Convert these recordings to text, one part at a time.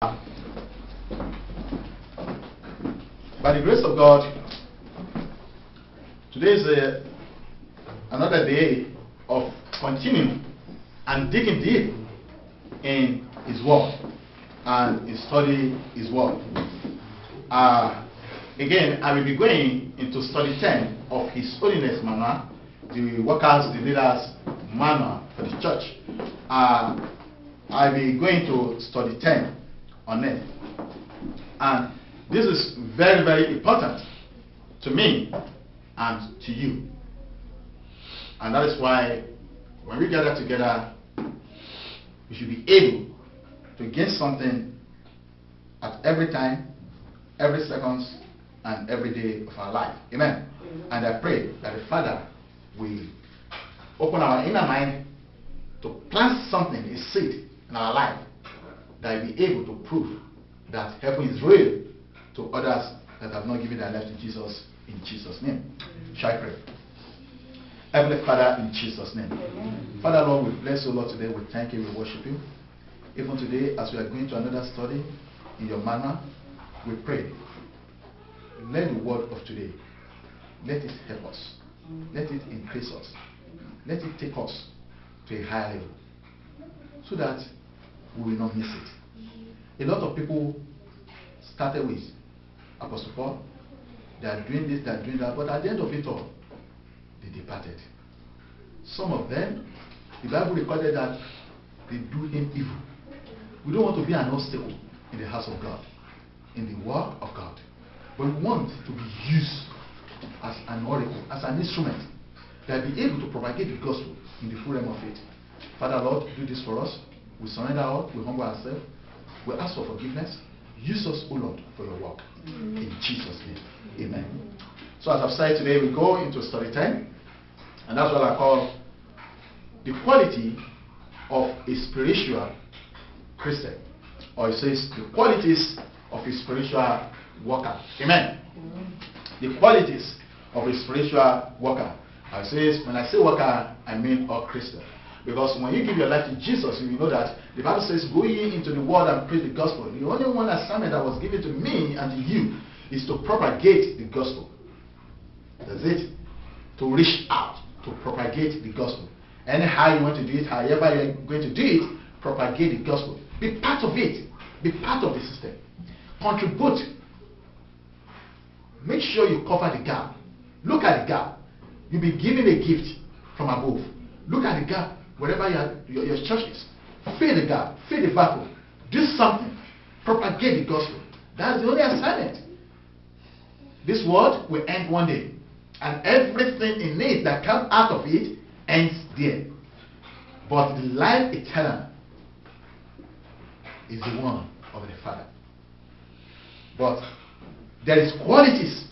By the grace of God, today is another day of continuing and digging deep in His Word and in study His Word. Again, I will be going into study 10 of His Holiness Manual, the workers, the leaders manual for the church. I'll be going to study 10 on it. And this is very, very important to me and to you. And that is why when we gather together, we should be able to gain something at every time, every second, and every day of our life. Amen. And I pray that the Father will open our inner mind to plant something, a seed in our life, that will be able to prove that heaven is real to others that have not given their life to Jesus, in Jesus' name. Shall I pray? Heavenly Father, in Jesus' name. Amen. Father, Lord, we bless you, Lord, today. We thank you, we worship you. Even today, as we are going to another study in your manner, we pray. Let the word of today, let it help us. Let it increase us. Let it take us to a higher level, so that we will not miss it. A lot of people started with Apostle Paul. They are doing this, they are doing that, but at the end of it all, they departed. Some of them, the Bible recorded that they do him evil. We don't want to be an obstacle in the house of God, in the work of God. But we want to be used as an oracle, as an instrument that will be able to propagate the gospel in the full realm of it. Father, Lord, do this for us. We surrender all, we humble ourselves, we ask for forgiveness. Use us, O Lord, for your work. In Jesus' name. Amen. So as I've said today, we go into study 10, and that's what I call the quality of a spiritual Christian. Or it says the qualities of a spiritual worker. Amen. The qualities of a spiritual worker. I says, when I say worker, I mean a Christian. Because when you give your life to Jesus, you know that the Bible says, go ye into the world and preach the gospel. The only one assignment that was given to me and to you is to propagate the gospel. That's it. To reach out, to propagate the gospel. Anyhow you want to do it, however you're going to do it, propagate the gospel. Be part of it. Be part of the system. Contribute. Make sure you cover the gap. Look at the gap. You'll be given a gift from above. Look at the gap. Wherever your church is, fill the gap, fill the vacuum, do something, propagate the gospel. That's the only assignment. This world will end one day, and everything in it that comes out of it ends there. But the life eternal is the one of the Father. But there is qualities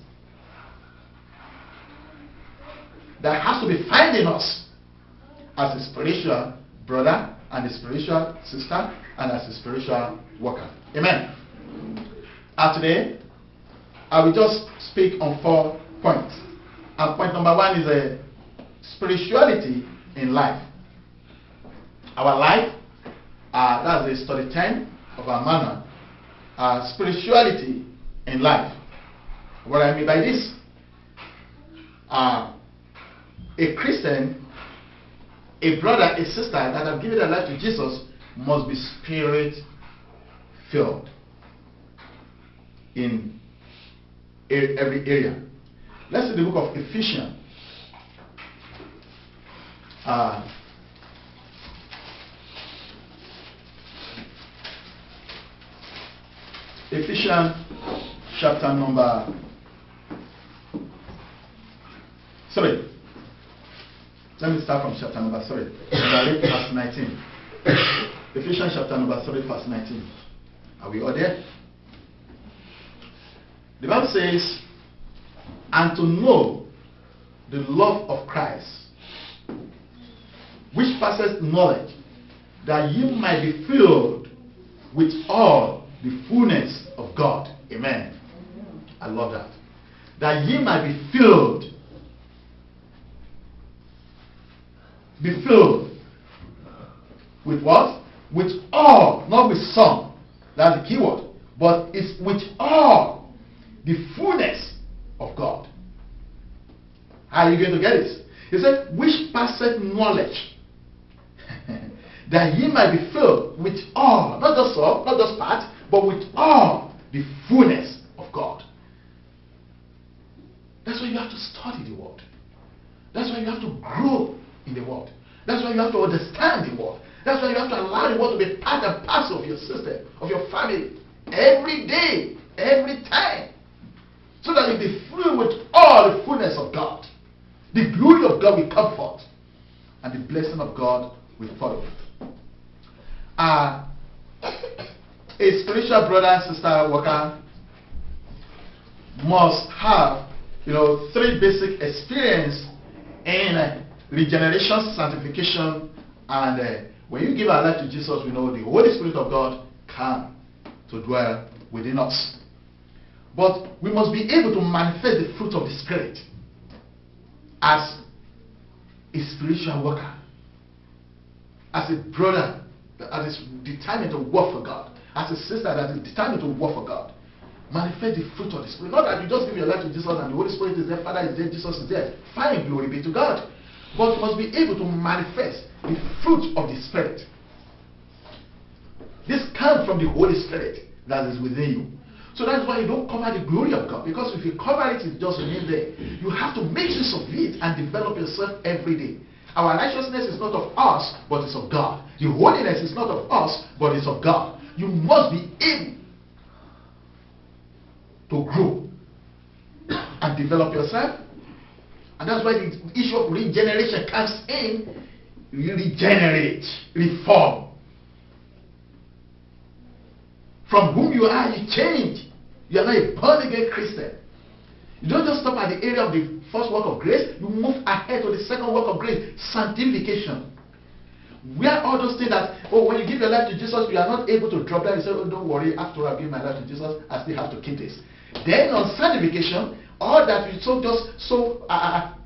that has to be found in us as a spiritual brother and a spiritual sister and as a spiritual worker. Amen. Today, I will just speak on 4 points. And point number 1 is a spirituality in life. Our life, that's the study 10 of our manual. Spirituality in life. What I mean by this, a Christian, a brother, a sister that have given their life to Jesus must be spirit-filled in every area. Let's see the book of Ephesians. Ephesians chapter number... Let me start from chapter number 3, verse 19. Ephesians chapter number 3, verse 19. Are we all there? The Bible says, and to know the love of Christ, which passes knowledge, that you might be filled with all the fullness of God. Amen. I love that. That ye might be filled. Be filled with what? With all, not with some. That's the key word. but it's with all the fullness of God. How are you going to get it? He said, which passeth knowledge, that ye might be filled with all, not just some, not just part, but with all the fullness of God. That's why you have to study the word. That's why you have to grow in the word. That's why you have to understand the word. That's why you have to allow the word to be part and parcel of your system, of your family, every day, every time, so that you'll be filled with all the fullness of God. The glory of God will come forth, and the blessing of God will follow. A spiritual brother and sister worker must have, three basic experience in regeneration, sanctification, and when you give our life to Jesus, we know the Holy Spirit of God come to dwell within us. But we must be able to manifest the fruit of the Spirit as a spiritual worker, as a brother that is determined to work for God, as a sister that is determined to work for God. Manifest the fruit of the Spirit. Not that you just give your life to Jesus and the Holy Spirit is there, Father is there, Jesus is there. Fine, glory be to God. But you must be able to manifest the fruit of the Spirit. This comes from the Holy Spirit that is within you. So that's why you don't cover the glory of God. Because if you cover it, it just remains there. You have to make use of it and develop yourself every day. Our righteousness is not of us, but it's of God. The holiness is not of us, but it's of God. You must be able to grow and develop yourself. And that's why the issue of regeneration comes in. You regenerate, reform. From whom you are, you change. You are not a born-again Christian. You don't just stop at the area of the first work of grace. You move ahead to the second work of grace, sanctification. Where all those things that, when you give your life to Jesus, you are not able to drop that. You say, don't worry, after I give my life to Jesus, I still have to keep this. Then on sanctification, all that is so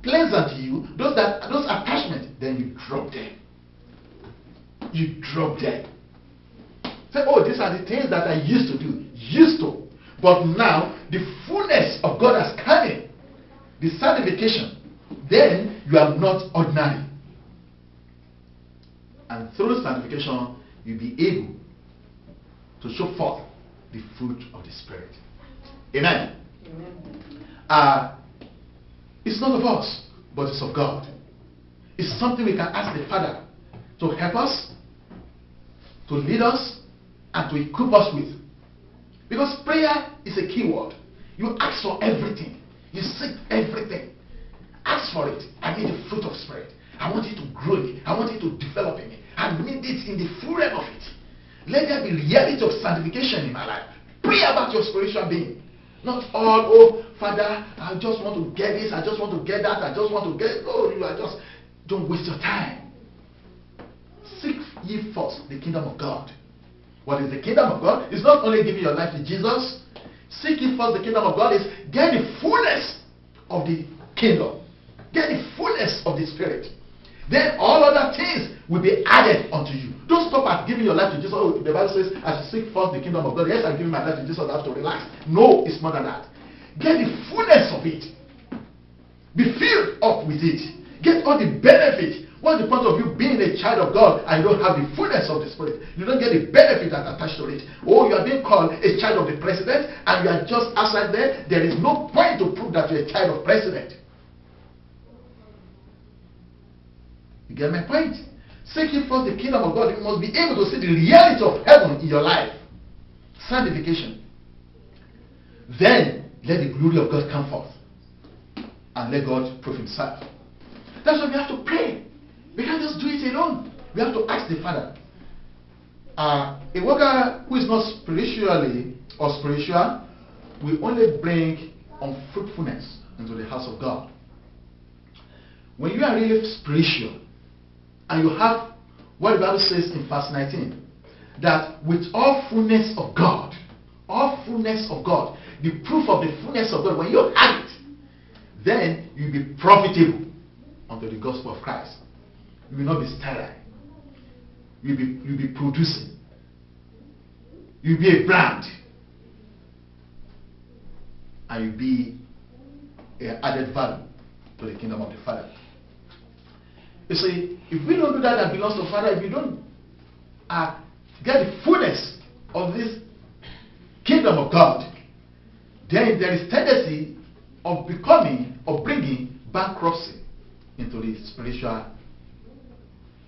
pleasant to you, those attachments, then you drop them. You drop them. Say, these are the things that I used to do. Used to. But now, the fullness of God has come in. The sanctification. Then, you are not ordinary. And through sanctification, you'll be able to show forth the fruit of the Spirit. Amen. Amen. It's not of us, but it's of God. It's something we can ask the Father to help us, to lead us, and to equip us with. Because prayer is a key word. You ask for everything. You seek everything. Ask for it. I need the fruit of Spirit. I want you to grow in it. I want you to develop in it. I need it in the full realm of it. Let there be reality of sanctification in my life. Pray about your spiritual being. Not all, Father, I just want to get this, I just want to get that, I just want to get, don't waste your time. Seek ye first the kingdom of God. What is the kingdom of God? It's not only giving your life to Jesus. Seek ye first the kingdom of God is get the fullness of the kingdom. Get the fullness of the Spirit. Then all other things will be added unto you. Don't stop at giving your life to Jesus. The Bible says, as you seek first the kingdom of God, yes, I'm giving my life to Jesus, I have to relax. No, it's more than that. Get the fullness of it. Be filled up with it. Get all the benefits. What's the point of you being a child of God and you don't have the fullness of the Spirit? You don't get the benefit that attached to it. You are being called a child of the president and you are just outside there. There is no point to prove that you're a child of president. You get my point? Seeking first the kingdom of God, you must be able to see the reality of heaven in your life. Sanctification. Then, let the glory of God come forth. And let God prove himself. That's why we have to pray. We can't just do it alone. We have to ask the Father. A worker who is not spiritually or spiritual will only bring unfruitfulness into the house of God. When you are really spiritual, and you have what the Bible says in verse 19, that with all fullness of God, the proof of the fullness of God, when you have it, then you'll be profitable unto the gospel of Christ. You will not be sterile. You'll be producing. You'll be a brand. and you be an added value to the kingdom of the Father. You see, if we don't do that belongs to the Father, if you don't get the fullness of this kingdom of God, then there is tendency of bringing bankruptcy into the spiritual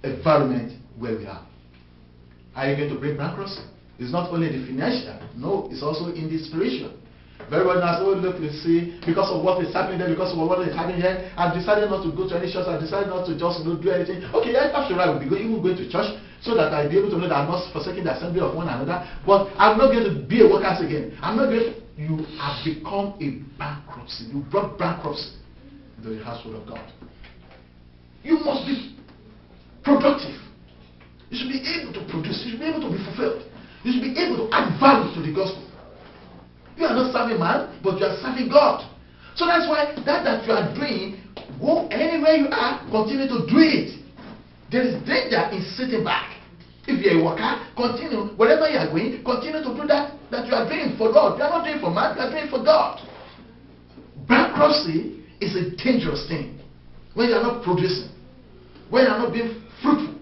environment where we are. Are you going to bring bankruptcy? It's not only the financial, no, it's also in the spiritual. Very well now, so look, you see, because of what is happening there, because of what is happening here, I've decided not to go to any church, I've decided not to just do anything. Okay, after I will be even going to church so that I'll be able to know that I'm not forsaking the assembly of one another, but I'm not going to be a worker again. I'm not going to. You have become a bankruptcy. You brought bankruptcy into the household of God. You must be productive. You should be able to produce. You should be able to be fulfilled. You should be able to add value to the gospel. You are not serving man, but you are serving God. So that's why that you are doing, go anywhere you are, continue to do it. There is danger in sitting back. If you're a worker, continue. Wherever you are going, continue to do that you are doing for God. You are not doing for man, you are doing for God. Bankruptcy is a dangerous thing. When you are not producing, when you are not being fruitful,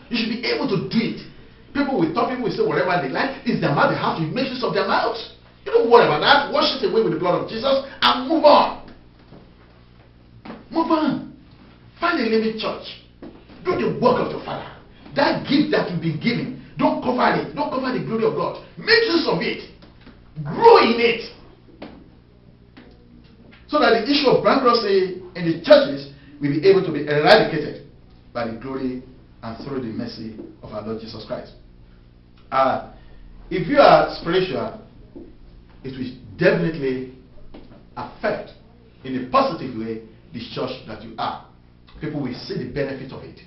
you should be able to do it. People will say whatever they like. It's their mouth, they have to make use of their mouths. You don't worry about that. Wash it away with the blood of Jesus and move on. Move on. Find a living church. Do the work of the Father. That gift that you've been given, don't cover it. Don't cover the glory of God. Make use of it. Grow in it. So that the issue of bankruptcy in the churches will be able to be eradicated by the glory and through the mercy of our Lord Jesus Christ. If you are spiritual, it will definitely affect in a positive way the church that you are. People will see the benefit of it.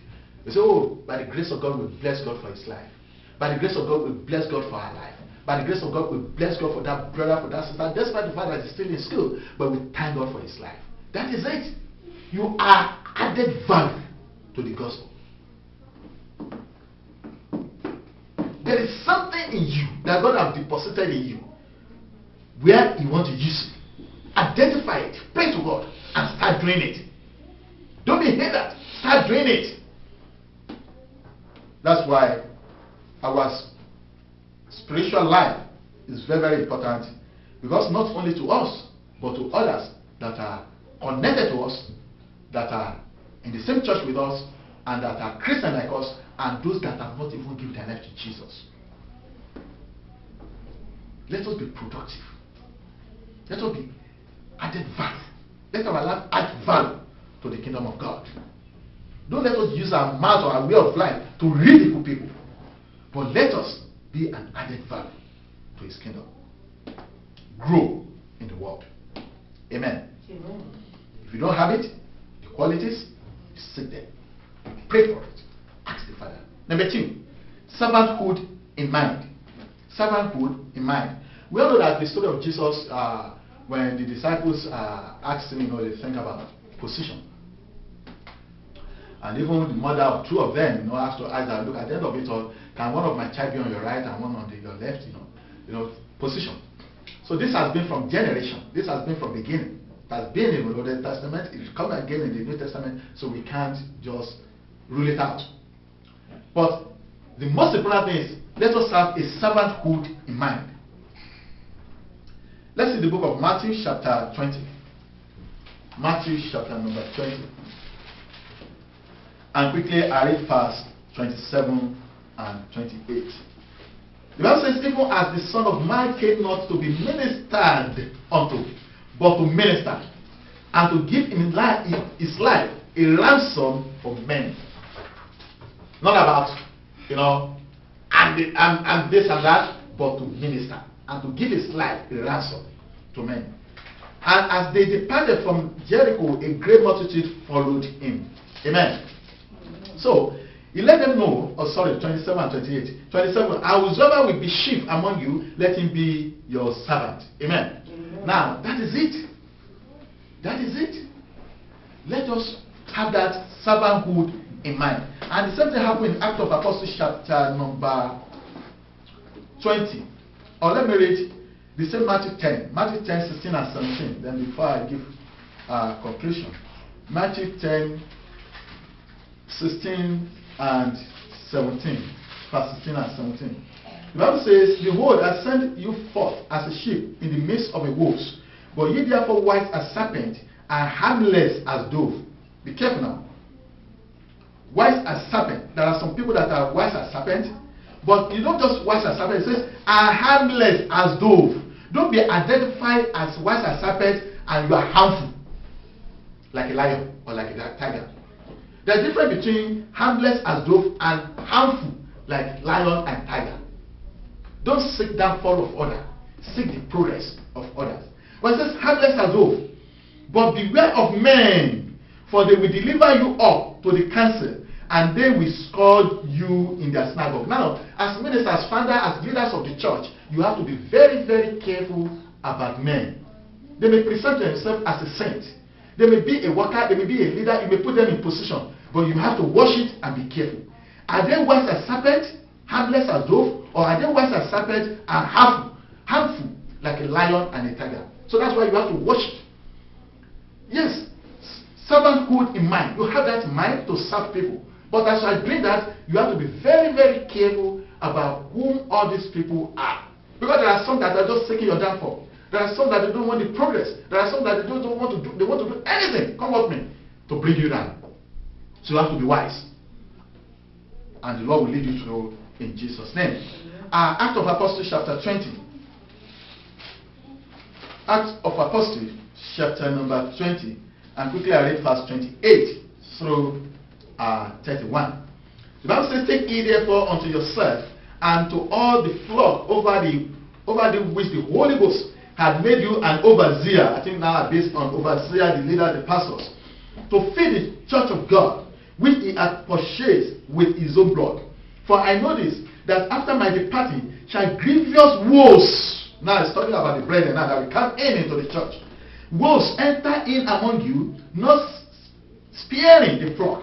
They say, oh, by the grace of God, we bless God for his life. By the grace of God, we bless God for our life. By the grace of God, we bless God for that brother, for that sister, despite the fact that he's still in school, but we thank God for his life. That is it. You are added value to the gospel. There is something in you that God has deposited in you where you want to use it. Identify it, pray to God, and start doing it. Don't be hindered. Start doing it. That's why our spiritual life is very, very important, because not only to us, but to others that are connected to us, that are in the same church with us, and that are Christian like us, and those that have not even given their life to Jesus. Let us be productive. Let us be added value. Let our life add value to the kingdom of God. Don't let us use our mouth or our way of life to ridicule people, but let us be an added value to his kingdom. Grow in the world. Amen. Amen. If you don't have it, the qualities, sit there. Pray for it. Ask the Father. Number 2, servanthood in mind. Servanthood in mind. We all know that the story of Jesus, when the disciples asked him, they think about position. And even the mother of 2 of them, asked to ask that, look, at the end of it all, can one of my child be on your right and one on your left? Position. So this has been from generation. This has been from beginning. It has been in the Old Testament. It will come again in the New Testament. So we can't just rule it out. But the most important thing is, let us have a servanthood in mind. Let's see the book of Matthew chapter 20. Matthew chapter number 20. And quickly I read verse 27 and 28. The Bible says, even as the Son of Man came not to be ministered unto, but to minister, and to give his life a ransom for many. Not about, and this and that, but to minister, and to give his life a ransom to men. And as they departed from Jericho, a great multitude followed him. Amen. So, he let them know, 27 and 28. 27, and whosoever will be chief among you, let him be your servant. Amen. Amen. Now, that is it. That is it. Let us have that servanthood in mind. And the same thing happened in Acts of Apostles chapter number 20. Or let me read The same Matthew 10. Matthew 10, 16 and 17. Then before I give conclusion. Matthew 10, 16 and 17. Verse 16 and 17. The Bible says, behold, I send you forth as a sheep in the midst of a wolves. But ye therefore wise as serpent and harmless as dove. Be careful now. Wise as serpent. There are some people that are wise as serpent. But you don't just wise as serpent. It says, are harmless as dove. Don't be identified as wise as serpent and you are harmful. Like a lion or like a tiger. There's a difference between harmless as dove and harmful like lion and tiger. Don't seek that fall of order. Seek the progress of others. But it says harmless as dove. But beware of men, for they will deliver you up to the council, and they will scourge you in their synagogue. Now, as ministers, founders, as leaders of the church, you have to be very, very careful about men. They may present themselves as a saint. They may be a worker, they may be a leader, you may put them in position, but you have to watch it and be careful. Are they wise as serpent, harmless as dove, or are they wise as serpent and harmful like a lion and a tiger? So that's why you have to watch it. Yes, servanthood in mind. You have that in mind to serve people. But as I doing that, you have to be very, very careful about whom all these people are. Because there are some that are just taking your downfall. There are some that they don't want the progress. There are some that they don't want to do. They want to do anything. Come with me to bring you down. So you have to be wise. And the Lord will lead you through in Jesus' name. Acts of Apostles chapter 20. Acts of Apostles chapter number 20. And quickly I read verse 28 through 31. The Bible says, take heed therefore unto yourself and to all the flock over the which the Holy Ghost had made you an overseer. I think now based on overseer, the leader, the pastors, to feed the church of God, which he hath purchased with his own blood. For I know this, that after my departing shall grievous woes. Now it's talking about the brethren now that we come into the church. Woes enter in among you, not sparing the flock.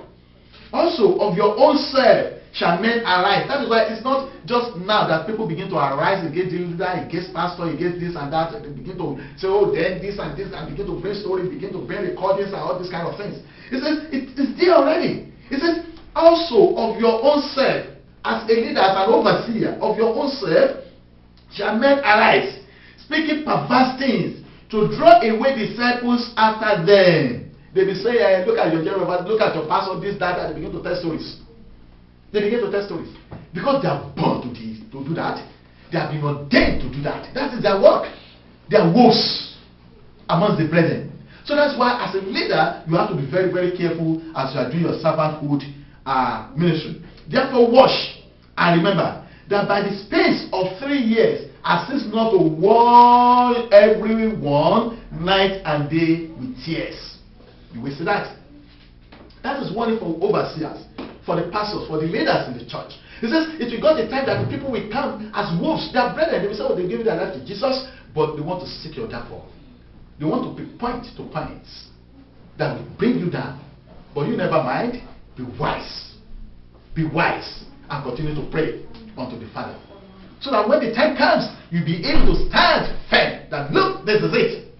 Also of your own self shall men arise. That is why it's not just now that people begin to arise against the leader, against pastor, against this and that. They begin to say, oh, then this and this, and begin to bring stories, begin to bring recordings and all these kind of things. It says, it's there already. It says, also of your own self, as a leader, as an overseer, of your own self shall men arise, speaking perverse things, to draw away disciples after them. They will say, look at your general, look at your pastor, this, that, and they begin to tell stories. They begin to tell stories. Because they are born to do that. They have been ordained to do that. That is their work. They are wolves amongst the brethren. So that's why as a leader, you have to be very, very careful as you are doing your servanthood ministry. Therefore watch and remember that by the space of 3 years, assist not to warn everyone night and day with tears. You will see that. That is warning for overseers, for the pastors, for the leaders in the church. He says it will go the time that the people will come as wolves. They are brethren. They will say, oh, they give their life to Jesus, but they want to seek your downfall. They want to point to points that will bring you down. But you never mind. Be wise. Be wise and continue to pray unto the Father. So that when the time comes, you'll be able to stand firm. That look, this is it.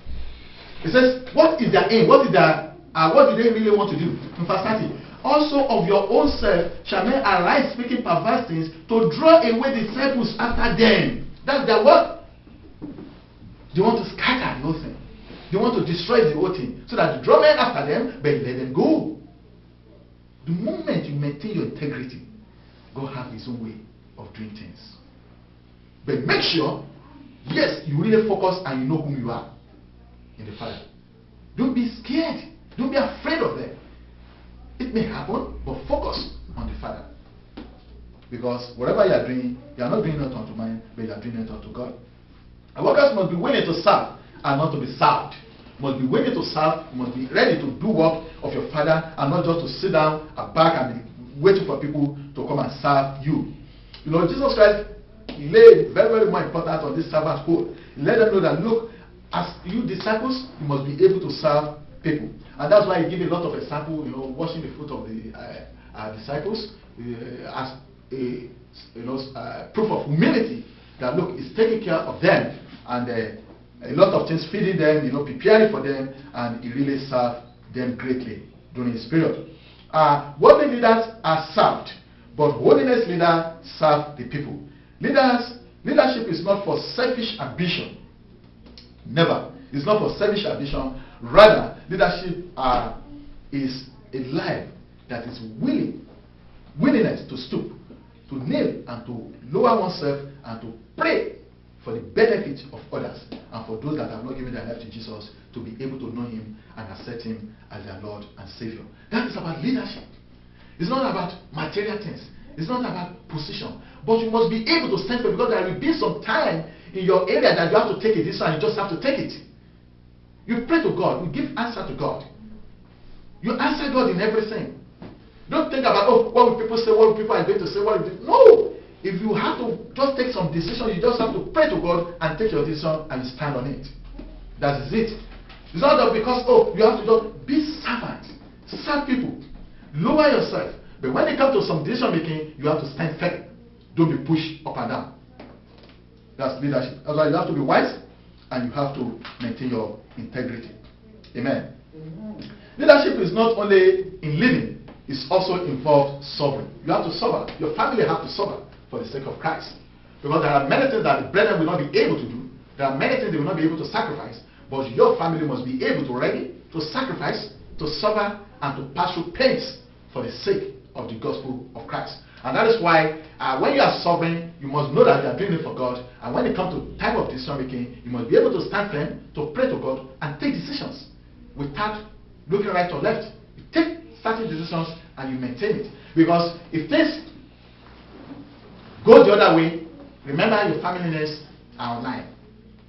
He says, what is their aim? What do they really want to do? In verse 30. Also of your own self shall men arise speaking perverse things, to draw away disciples after them. That's their work. They want to scatter the whole thing. They want to destroy the whole thing. So that the draw men after them, but let them go. The moment you maintain your integrity, God has his own way of doing things. But make sure, yes, you really focus and you know whom you are in the Father. Don't be scared. Don't be afraid of them. It may happen, but focus on the Father. Because whatever you are doing, you are not doing it unto man, but you are doing it unto God. And workers must be willing to serve and not to be served. Must be willing to serve, must be ready to do work of your Father and not just to sit down and back and be waiting for people to come and serve you. You know, Jesus Christ laid very, very more importance on this servanthood. He let them know that, look, as you disciples, you must be able to serve people. And that's why he give a lot of example, you know, washing the foot of the disciples as a proof of humility, that look, he's taking care of them and a lot of things, feeding them, preparing for them, and he really served them greatly during his period. Worldly leaders are served, but holiness leaders serve the people. Leadership is not for selfish ambition. Never. It's not for selfish ambition. Rather, leadership is a life that is willingness to stoop, to kneel, and to lower oneself, and to pray for the benefit of others, and for those that have not given their life to Jesus to be able to know him and accept him as their Lord and Savior. That is about leadership. It's not about material things. It's not about position. But you must be able to stand for it, because there will be some time in your area that you have to take a decision, and you just have to take it. You pray to God. You give answer to God. You answer God in everything. Don't think about, what will people say, what will people are going to say, what will they... No! If you have to just take some decision, you just have to pray to God and take your decision and stand on it. That is it. It's not that because, you have to just be servant. Serve people. Lower yourself. But when it comes to some decision making, you have to stand firm. Don't be pushed up and down. That's leadership. That's why you have to be wise, and you have to maintain your integrity. Amen. Leadership is not only in living, it's also involved suffering. You have to suffer. Your family have to suffer for the sake of Christ. Because there are many things that the brethren will not be able to do. There are many things they will not be able to sacrifice. But your family must be able to ready to sacrifice, to suffer, and to pass through pains for the sake of the gospel of Christ. And that is why when you are suffering, you must know that you are doing it for God. And when it comes to time of decision making, you must be able to stand firm, to pray to God, and take decisions without looking right or left. You take certain decisions and you maintain it. Because if things go the other way, remember your family names are online.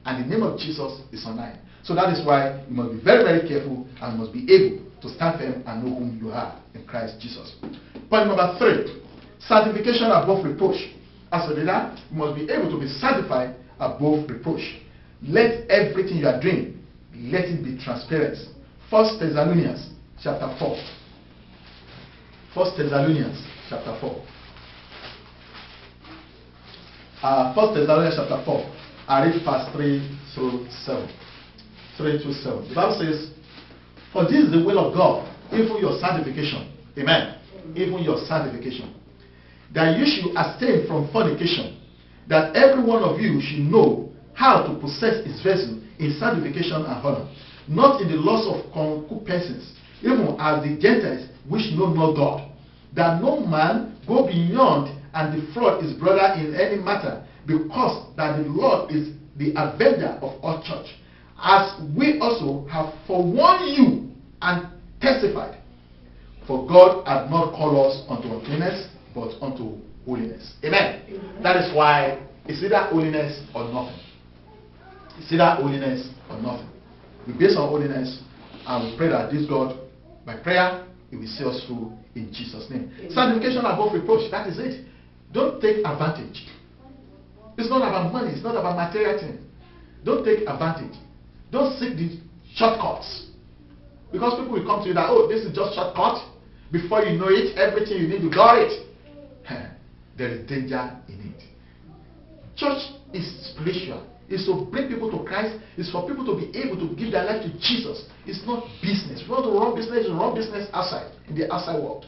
And the name of Jesus is online. So that is why you must be very, very careful, and you must be able to stand firm and know whom you are in Christ Jesus. Point number 3, sanctification above reproach. As a leader, you must be able to be sanctified above reproach. Let everything you are doing, let it be transparent. 1 Thessalonians chapter 4. 1 Thessalonians chapter 4. 1 Thessalonians chapter 4. I read verse 3 through 7. 3 through 7. The Bible says, for this is the will of God, even your sanctification. Amen. Even your sanctification. That you should abstain from fornication, that every one of you should know how to possess his vessel in sanctification and honor, not in the lust of concupiscence, even as the Gentiles which know not God, that no man go beyond and defraud his brother in any matter, because that the Lord is the avenger of our church, as we also have forewarned you and testified. For God hath not called us unto uncleanness, but unto holiness. Amen. That is why it's either holiness or nothing. It's either holiness or nothing. We base on holiness, and we pray that this God, by prayer, He will see us through in Jesus' name. Amen. Sanctification above reproach. That is it. Don't take advantage. It's not about money. It's not about material things. Don't take advantage. Don't seek the shortcuts. Because people will come to you that, this is just shortcut. Before you know it, everything you need, you got it. There is danger in it. Church is spiritual. It's to bring people to Christ. It's for people to be able to give their life to Jesus. It's not business. If you want to run business, you run business outside, in the outside world.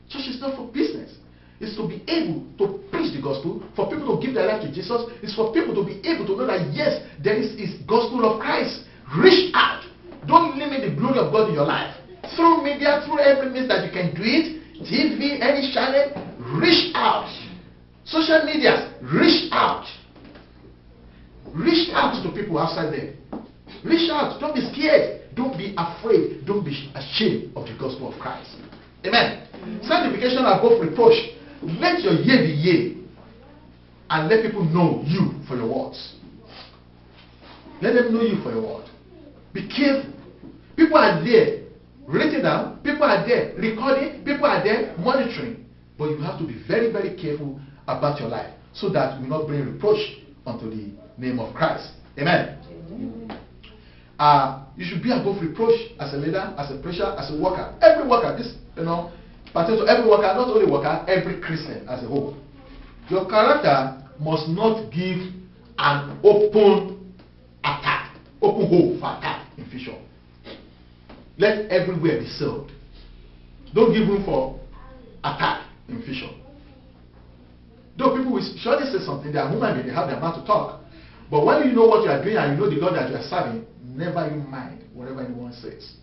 Church is not for business. It's to be able to preach the gospel, for people to give their life to Jesus. It's for people to be able to know that, yes, there is gospel of Christ. Reach out. Don't limit the glory of God in your life. Through media, through every means that you can do it, TV, any channel, reach out. Social media, reach out. Reach out to people outside there. Reach out. Don't be scared. Don't be afraid. Don't be ashamed of the gospel of Christ. Amen. Sanctification above reproach. Let your yea be yea, and let people know you for your words. Let them know you for your word. Be careful. People are there written down. People are there recording. People are there monitoring. But you have to be very, very careful about your life, so that you will not bring reproach unto the name of Christ. Amen. You should be above reproach as a leader, as a preacher, as a worker. Every worker, this, pertains to every worker, not only worker, every Christian as a whole. Your character must not give an open foothold for attack in future. Let everywhere be sealed. Don't give room for attack in future. Though people will surely say something, they are human beings, they have their mouth to talk. But when you know what you are doing and you know the God that you are serving, never you mind whatever anyone says.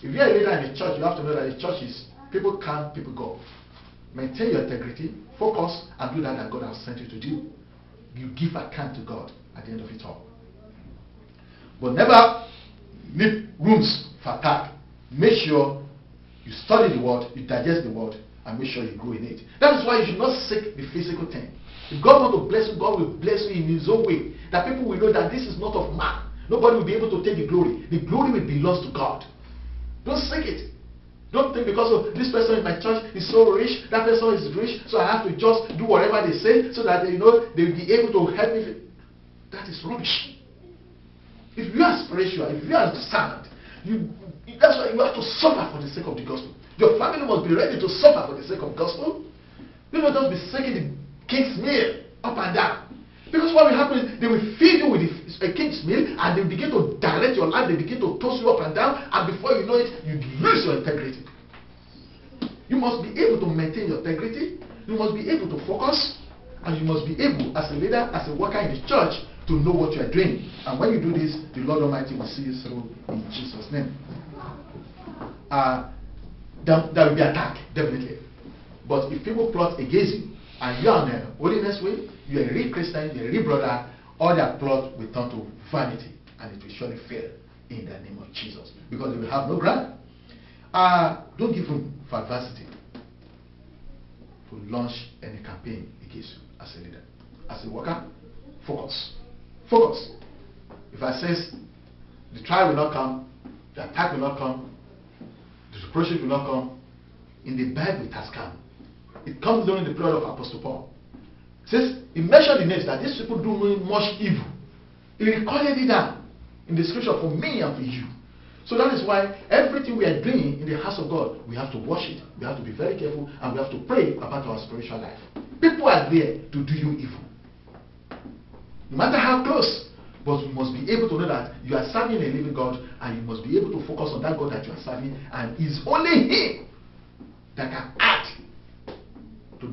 If you are a leader in the church, you have to know that the church is people come, people go. Maintain your integrity, focus, and do that God has sent you to do. You give account to God at the end of it all. But never leave rooms for attack. Make sure you study the word, you digest the word, and make sure you grow in it. That is why you should not seek the physical thing. If God wants to bless you, God will bless you in His own way. That people will know that this is not of man. Nobody will be able to take the glory. The glory will belong to God. Don't seek it. Don't think because of this person in my church is so rich, that person is rich, so I have to just do whatever they say so that they will be able to help me. That is rubbish. If you are spiritual, if you are sound, that's why you have to suffer for the sake of the gospel. Your family must be ready to suffer for the sake of the gospel. You don't just be seeking the king's meal up and down. Because what will happen is they will feed you with a king's meal and they begin to direct your life, they begin to toss you up and down, and before you know it, you lose your integrity. You must be able to maintain your integrity, you must be able to focus, and you must be able, as a leader, as a worker in the church, to know what you are doing. And when you do this, the Lord Almighty will see you through in Jesus' name. There will be attack, definitely. But if people plot against you, and you are on a holiness way, you are a real Christian, you are a real brother, all their plot will turn to vanity, and it will surely fail in the name of Jesus, because they will have no ground. Don't give room for adversity to launch any campaign against you as a leader. As a worker, focus. Focus. If I say the trial will not come, the attack will not come, the reproach will not come, in the Bible it has come. It comes during the period of Apostle Paul. It says, he mentioned the names that these people do much evil. He recorded it down in the scripture for me and for you. So that is why everything we are doing in the house of God, we have to watch it. We have to be very careful, and we have to pray about our spiritual life. People are there to do you evil. No matter how close, but you must be able to know that you are serving a living God, and you must be able to focus on that God that you are serving, and it's only Him that can add to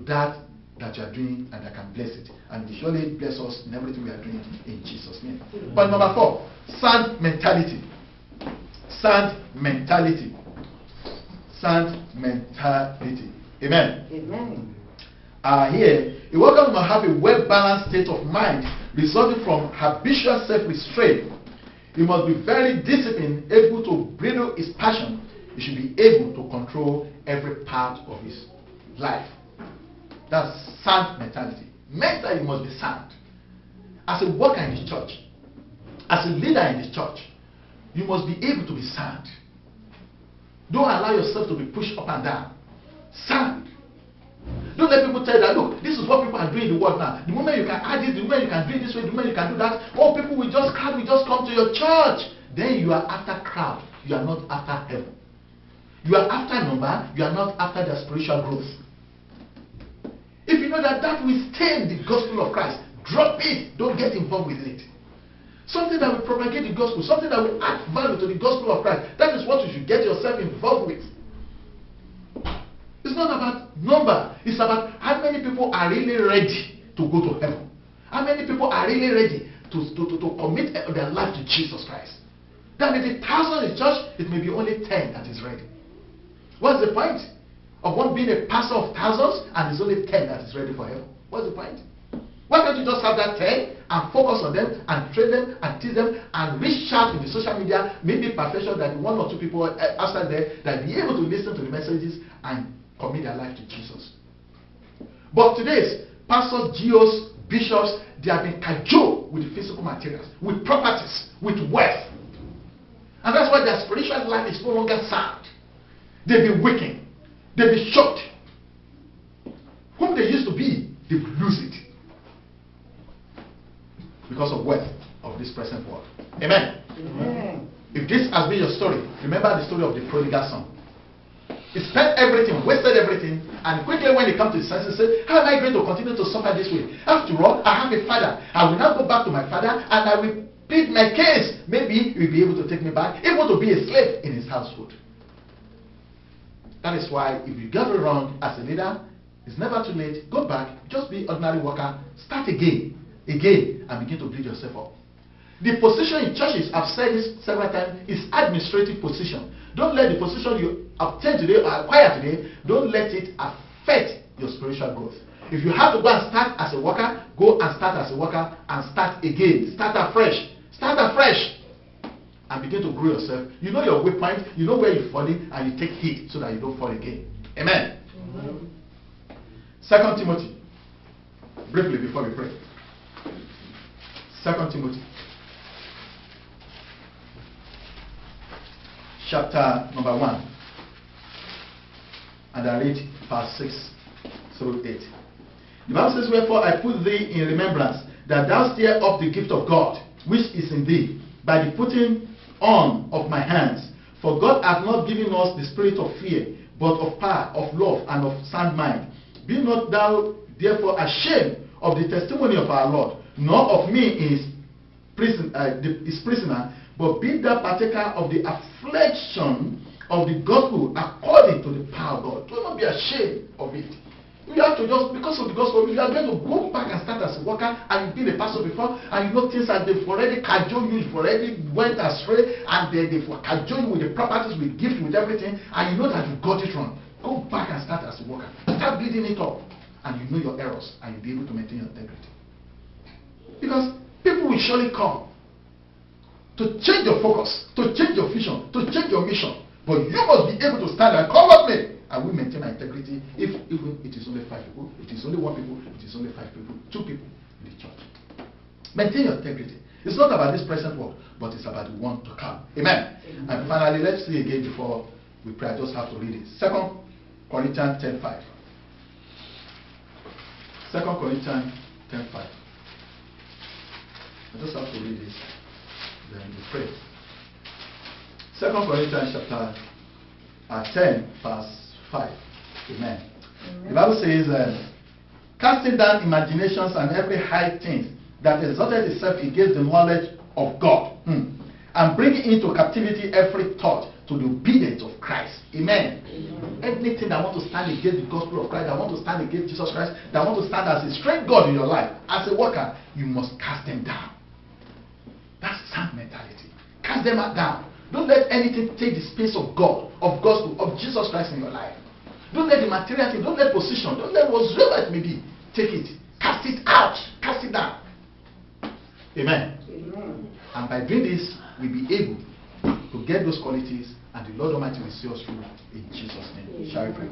that you are doing, and that can bless it, and He surely bless us in everything we are doing in Jesus' name. But number 4, sound mentality. Sound mentality. Sound mentality. Amen. Amen. Here, a worker must have a well-balanced state of mind resulting from habitual self-restraint. He must be very disciplined, able to bridle his passion. He should be able to control every part of his life. That's sound mentality. Mentally, you must be sound. As a worker in the church, as a leader in the church, you must be able to be sound. Don't allow yourself to be pushed up and down. Sound. Don't let people tell you that, look, this is what people are doing in the world now. The moment you can add this, the moment you can do it this way, the moment you can do that, all people will just come to your church. Then you are after crowd. You are not after heaven. You are after number. You are not after their spiritual growth. If you know that will stain the gospel of Christ, drop it. Don't get involved with it. Something that will propagate the gospel, something that will add value to the gospel of Christ. That is what you should get yourself involved with. It's not about number. It's about how many people are really ready to go to heaven. How many people are really ready to commit their life to Jesus Christ. There may be thousands in church, it may be only 10 that is ready. What's the point of one being a pastor of thousands and there's only 10 that is ready for heaven? What's the point? Why don't you just have that 10 and focus on them and train them and teach them and reach out in the social media, maybe perfection that one or two people outside there that be able to listen to the messages and commit their life to Jesus. But today's pastors, GOs, bishops, they have been cajoled with physical materials, with properties, with wealth. And that's why their spiritual life is no longer sound. They've been weakened. They've been shocked. Whom they used to be, they will lose it. Because of wealth of this present world. Amen. Amen. If this has been your story, remember the story of the prodigal son. He spent everything, wasted everything, and quickly when he comes to his senses, say, how am I going to continue to suffer this way? After all, I have a father. I will now go back to my father and I will plead my case. Maybe he will be able to take me back, able to be a slave in his household. That is why if you get it wrong as a leader, it's never too late. Go back, just be ordinary worker, start again, and begin to build yourself up. The position in churches, I've said this several times, is administrative position. Don't let the position you obtain today or acquire today, don't let it affect your spiritual growth. If you have to go and start as a worker, go and start as a worker and start again. Start afresh. Start afresh. And begin to grow yourself. You know your weak point, you know where you're falling, and you take heed so that you don't fall again. Amen. 2 Timothy. Briefly before we pray. 2 Timothy. Chapter number 1. And I read verse 6 through 8. The Bible says, wherefore I put thee in remembrance, that thou stir up the gift of God, which is in thee, by the putting on of my hands. For God hath not given us the spirit of fear, but of power, of love, and of sound mind. Be not thou therefore ashamed of the testimony of our Lord, nor of me his prisoner, but be thou partaker of the affliction of the gospel according to the power of God. Do not be ashamed of it. You have to just, because of the gospel, you are going to go back and start as a worker, and you've been a pastor before, and you know things that they've already cajoled you, you've already went astray, and they've cajoled you with the properties, with gifts, with everything, and you know that you got it wrong. Go back and start as a worker. Start building it up, and you know your errors, and you'll be able to maintain your integrity. Because people will surely come to change your focus, to change your vision, to change your mission. But you must be able to stand and come at me. I will maintain my integrity if even it is only 5 people, it is only 1 people, it is only 5 people, 2 people in the church. Maintain your integrity. It's not about this present world, but it's about the one to come. Amen. And finally, let's see again before we pray. I just have to read it. 2 Corinthians 10:5. 2 Corinthians 10:5. I just have to read this. Then we pray. 2 Corinthians chapter 10, verse 5. Amen. The Bible says, casting down imaginations and every high thing that exalted itself against the knowledge of God, and bringing into captivity every thought to the obedience of Christ. Amen. Anything that want to stand against the gospel of Christ, that want to stand against Jesus Christ, that want to stand as a strange God in your life, as a worker, you must cast them down. That's sound mentality. Cast them down. Don't let anything take the space of God, of gospel, of Jesus Christ in your life. Don't let the material thing, don't let position, don't let whatsoever it may be, take it. Cast it out. Cast it down. Amen. Amen. And by doing this, we'll be able to get those qualities, and the Lord Almighty will see us through in Jesus' name. Shall we pray?